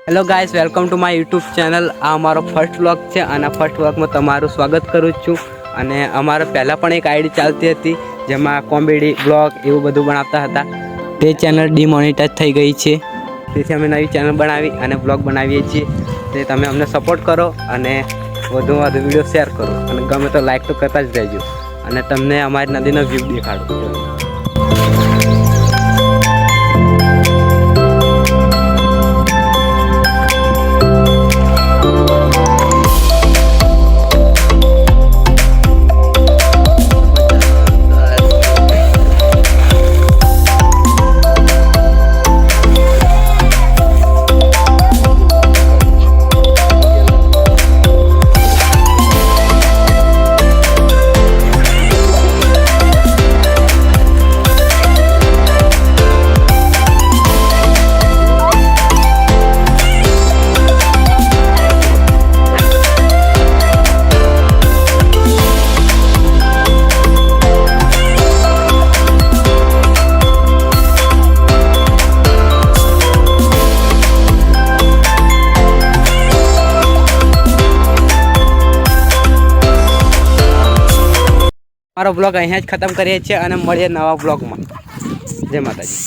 Hello guys, welcome to my YouTube channel. આ અમારો first vlog છે અને ફર્સ્ટ વ્લોગમાં તમારું સ્વાગત કરું છું। અને અમારે પહેલાં પણ એક આઈડી ચાલતી હતી જેમાં કોમેડી વ્લોગ એવું બધું બનાવતા હતા। તે ચેનલ ડિમોનેટાઇઝ થઈ ગઈ છે, તેથી અમે નવી ચેનલ બનાવી અને વ્લોગ બનાવીએ છીએ। તે તમે અમને સપોર્ટ કરો અને વધુમાં વધુ વિડીયો શેર કરો અને ગમે તો લાઈક તો કરતા જ રહેજો। અને તમને અમારી નદીનો વ્યૂ દેખાડું। મારો બ્લોગ અહીંયા જ ખતમ કરીએ છીએ અને મળીએ નવા બ્લોગમાં। જય માતાજી।